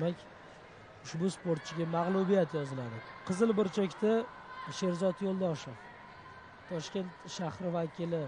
Demak, ushbu sportchiga mag'lubiyat yoziladi. Qizil burchakda Sherzod Yo'ldoshev, Toshkent shahri vakili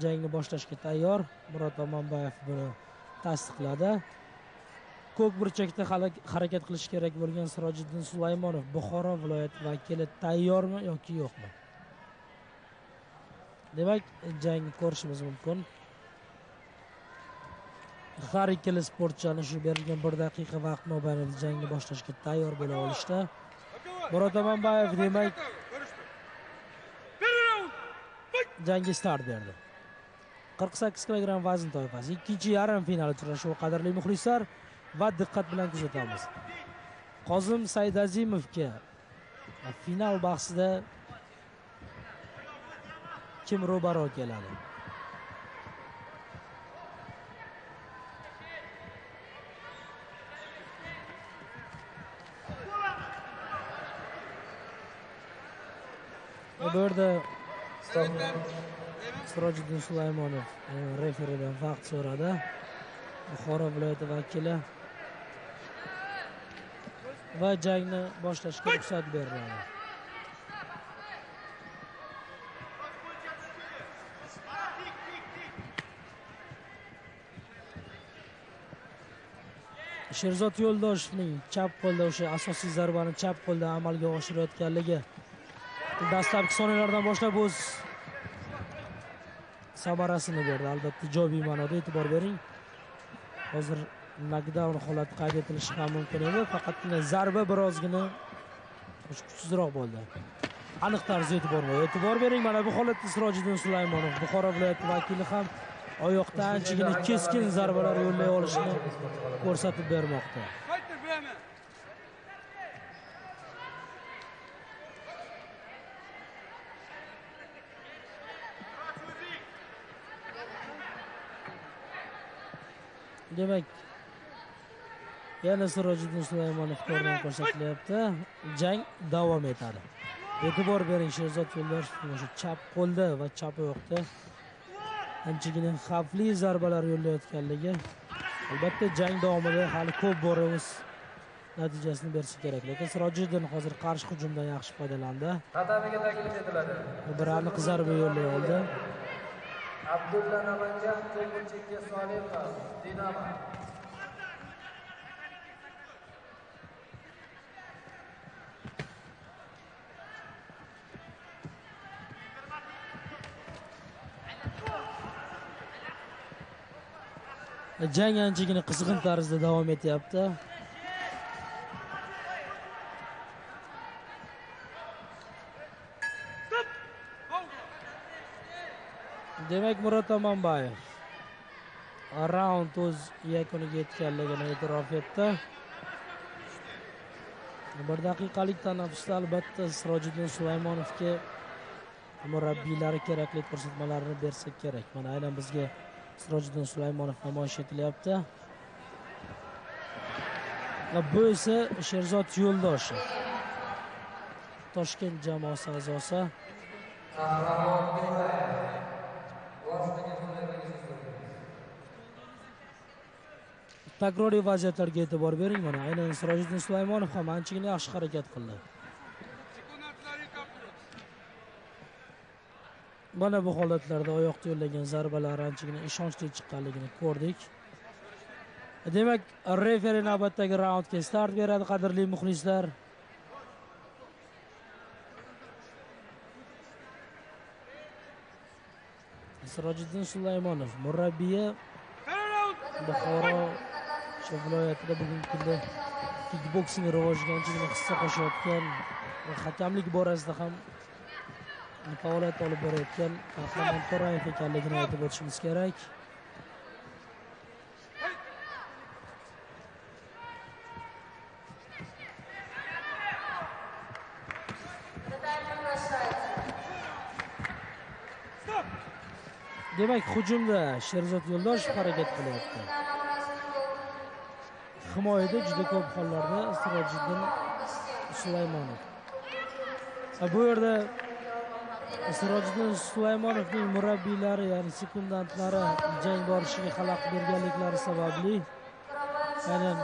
jangni boshlashga tayyor. Murod Omonbayev buni tasdiqladi. Ko'k burchakda harakat qilish kerak bo'lgan Sirojiddin Sulaymonov, Buxoro viloyati vakili tayyormi yoki yo'qmi? Demak, jangni ko'rishimiz mumkin. Har ikkala sportchini shu berilgan 1 daqiqa vaqt mobaynida jangni boshlashga tayyor bo'la olishdi. Murod Omonbayev demak jangga start berdi. 48 kg vazn toifasi ikkinchi yarim final uchrashuvi, qadrli muxlislar, va diqqat bilan kuzatamiz. Qozim Saydazimovga final bahsida kim ro'baro keladi? Bu yerda Sirojiddin Sulaymonov referidan vaqt so'radi. Buxoro viloyati vakili va jangni boshlashga ruxsat beriladi. Sherzod Yo'ldoshevning chap qo'lda o'sha asosiy zarbani chap qo'lda amalga oshirayotganligi dastlabki soniyalardan boshlab o'z samarasini berdi. Albatta ijobiy ma'noda, e'tibor bering. Hozir knockdown holati qayd etilishi ham mumkin edi, faqatgina zarba birozgina kuchsizroq bo'ldi. Aniq tarzda e'tibor bering. Mana bu holatda Sirojiddin Sulaymonov, Buxoro viloyati vakili ham oyoqdan anchagina keskin zarbalar yo'llay olishini ko'rsatib bermoqda. Demak, yana Sirojiddin Sulaymonov tomonidan ko'rsatilyapti. Jang davom etadi. E'tibor bering, Sherzod Yo'ldoshev o'sha chap qo'lda va chap oyoqda anchagina xavfli zarbalar yo'llayotganligi. Albatta jang davomida hali ko'p bor o'z natijasini bersa kerak. Lekin Sirojiddin hozir qarshi hujumdan yaxshi foydalandi. Tatamiga taklif etiladi. Bir aniq zarba yo'llay oldi. Abdulla Namangan Ko'kburchakka Solipov, Dinamo. Jang anchagina qizg'in tarzda davom etyapti. Demak, Murod Omonbayev raund o'z yakuniga yetganligini e'tirof etdi. 1 daqiqalik tanaffusda albatta Sirojiddin Sulaymonovga murabbiylari kerakli ko'rsatmalarni bersa kerak. Mana aynan bizga Sirojiddin Sulaymonov namoyish etilyapti. Bu esa Sherzod Yo'ldoshev, Toshkent jamoasi a'zosi. Takroriy vaziyatlarga e'tibor bering. Mana aynan Sirojiddin Sulaymonov ham anchagina yaxshi harakat qildi. Mana bu holatlarda oyoqda yo'llagan zarbalar anchagina ishonchli chiqqanligini ko'rdik. Demak, referi navbatdagi raundga start beradi, qadrli muxlislar. Sirojiddin Sulaymonov murabbiyi Buxoro viloyatida bugungi kunda kickboksing rivojiga anchagina hissa qo'shayotgan va hakamlik borasida ham faoliyat olib borayotgan Qahramon To'rayev ekanligini aytib o'tishimiz kerak. Demak, hujumda Sherzod Yo'ldoshev harakat qilyapti. Himoyada juda ko'p hollarda Sirojiddin Sulaymonov. Bu yerda Sirojiddin Sulaymonovning murabbiylari, ya'ni sekundantlari jang borishiga xalaqit berganliklari sababli aynan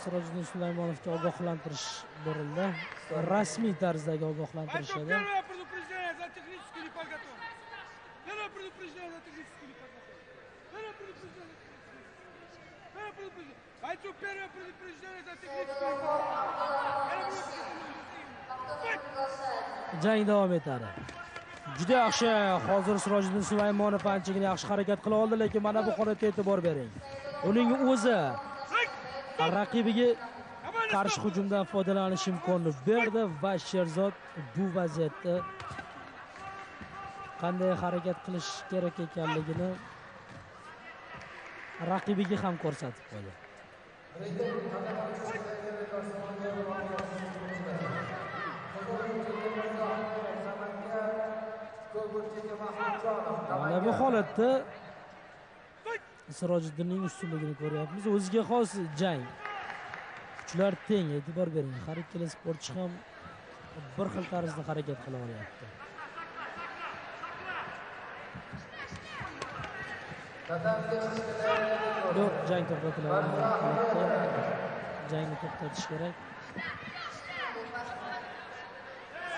Sirojiddin Sulaymonovga ogohlantirish berildi. Rasmiy tarzdagi ogohlantirish edi. Первое предупреждение за техническую неподготовку. Первое предупреждение за техническую неподготовку. Первое предупреждение. Первое предупреждение. Бойцу первое предупреждение за техническую неподготовку. Jang davom etadi. Juda yaxshi. Hozir Sirojiddin Sulaymonov anchagina yaxshi harakat qila oldi, lekin mana bu holatga e'tibor bering. Uning o'zi raqibiga qarshi hujumdan foydalanish imkonini berdi va Sherzod bu vaziyatda qanday harakat qilish kerak ekanligini raqibiga ham ko'rsatib qo'ydi. Mana bu holatda Sirojiddinning ustunligini ko'ryapmiz. O'ziga xos jang. Kuchlar teng, e'tibor bering. Har ikkala sportchi ham bir xil tarzda harakat qila olyapti. Yo'q, jang to'xtatiladi. Jangni to'xtatish kerak.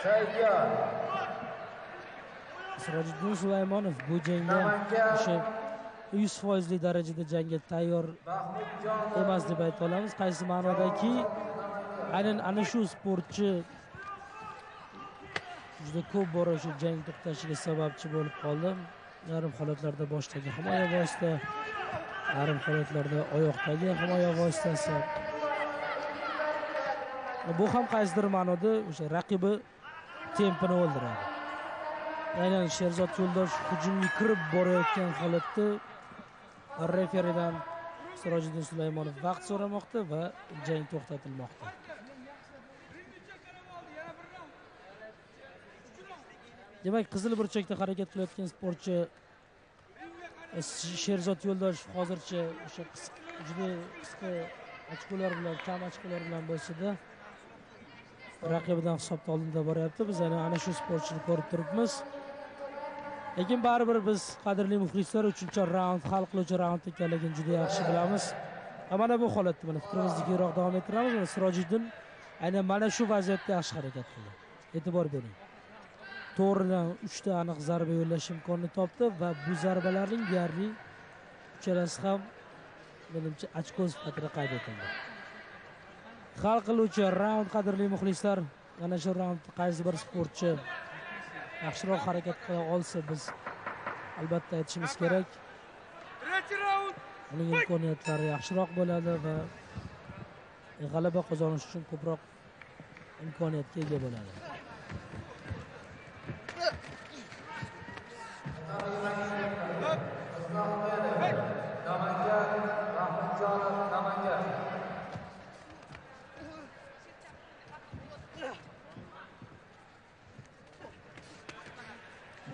Sayyar Sirojiddin Sulaymonov bu jangga o'sha 100% darajada jangga tayyor emas deb ayta olamiz. Qaysi ma'nodaki, aynan ana shu sportchi juda ko'p bora o'sha jang to'xtashiga sababchi bo'lib qoldi. Yarim holatlarda boshdagi himoya vosita, yarim holatlarda oyoqdagi himoya vositasi. Bu ham qaysidir ma'noda o'sha raqibi tempini o'ldiradi. Aynan Sherzod Yo'ldoshev hujumga kirib borayotgan holatda referidan Sirojiddin Sulaymonov vaqt so'ramoqda va jang to'xtatilmoqda. Demak, qizil burchakda harakat qilayotgan sportchi Sherzod Yo'ldoshev hozircha o'sha juda qisqa ochkolar bilan, kam ochkolar bilan bo'lsa-da raqibidan hisobda oldinda boryapti. Biz ana shu sportchini ko'rib turibmiz. Lekin baribir biz qadrli muxlislar 3-raund hal qiluvchi raund ekanligini juda yaxshi bilamiz. Mana bu holatda mana fikrimizni keyinroq davom ettiramiz. Sirojiddin aynan mana shu vaziyatda yaxshi harakat qildi. E'tibor bering. To'g'ridan 3 ta aniq zarba yo'llash imkonini topdi va bu zarbalarning deyarli uchalasi ham menimcha ochko sifatida qayd etildi. Hal qiluvchi raund qadrli muxlislar, mana shu raundda qaysi bir sportchi yaxshiroq harakat qila olsa biz albatta aytishimiz kerak. Третий раунд. Uning imkoniyatlari yaxshiroq bo'ladi va g'alaba qozonish uchun ko'proq imkoniyatga ega bo'ladi.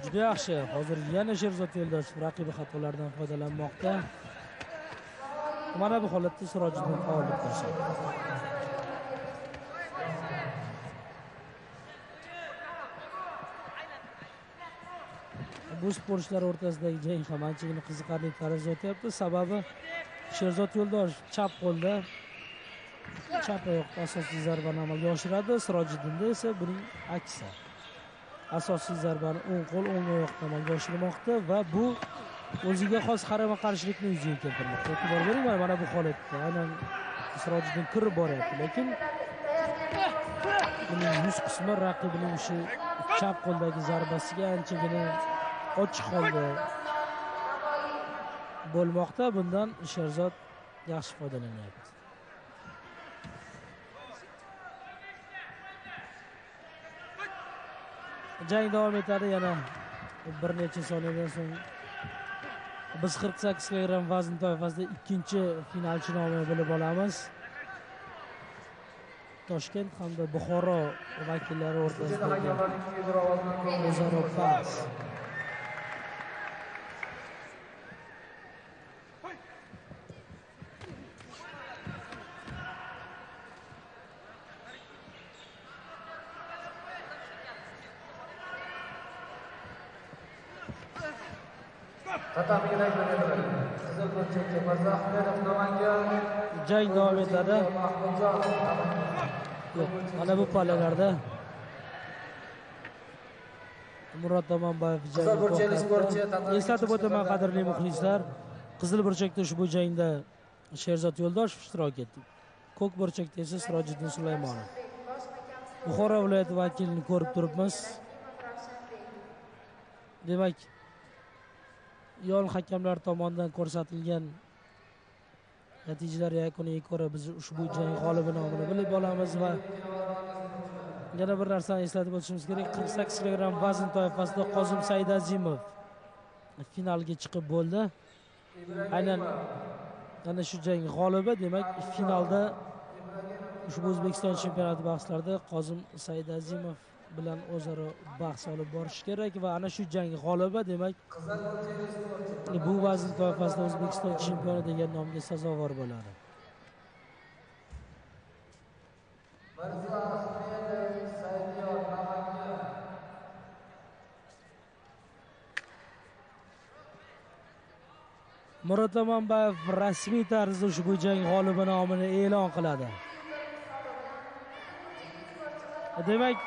Juda yaxshi. Hozir yana Sherzod Yo'ldoshev raqibi xatolaridan foydalanmoqda. Mana bu holatda Sirojiddin faollik ko'rsatdi. Bu sportchilar o'rtasidagi jang ham anchagina qiziqarli tarzda o'tyapti. Sababi Sherzod Yo'ldoshev chap qo'lda chap oyoqda asosiy zarbani amalga oshiradi. Sirojiddinda esa buning aksi. Asosiy zarbani o'ng qo'l, o'ng oyoqda amalga oshirmoqda va bu o'ziga xos qarama-qarshilikni yuzaga keltirmoqda. E'tibor bering, mana bu holatda aynan Sirojiddin kirib boryapti, lekin uning yuz qismi raqibining o'sha chap qo'ldagi zarbasiga anchagina ochiq holda bo'lmoqda. Bundan Sherzod yaxshi foydalanyapti. Jang davom etadi yana bir necha soniyadan so'ng biz 48 kg vazn toifasida ikkinchi finalchi nomini bilib olamiz. Toshkent hamda Buxoro vakillari o'rtasidagi o'zaro bahs. Tatamiga taklif etiladi. Qizil burchakka Mirzaahmedov Namangan. Jang davom etadi. Mahmudjon Namangan. Yo'q, mana bu pallalarda Murod Amanbayev Qizil burchakli sportchi eslatib o'taman, qadrli muxlislar, qizil burchakda ushbu jangda Sherzod Yo'ldoshev ishtirok etdi. Ko'k burchakda esa Sirojiddin Sulaymonov. Buxoro viloyati vakilini ko'rib turibmiz. Demak, yon hakamlar tomonidan ko'rsatilgan natijalar yakuniga ko'ra biz ushbu jang g'olibi nomini bilib olamiz va yana bir narsani eslatib o'tishimiz kerak. 48 kg vazn toifasida Qozim Saidazimov finalga chiqib bo'ldi. Aynan ana shu jang g'olibi, demak, finalda ushbu O'zbekiston chempionati bahslarida Qozim Saidazimov bilan o'zaro bahs olib borish kerak va ana shu jang g'olibi, demak, bu vazn toifasida O'zbekiston chempioni degan nomga sazovor bo'ladi. Murod Amanbayev rasmiy tarzda ushbu jang g'olibi nomini e'lon qiladi. Demak,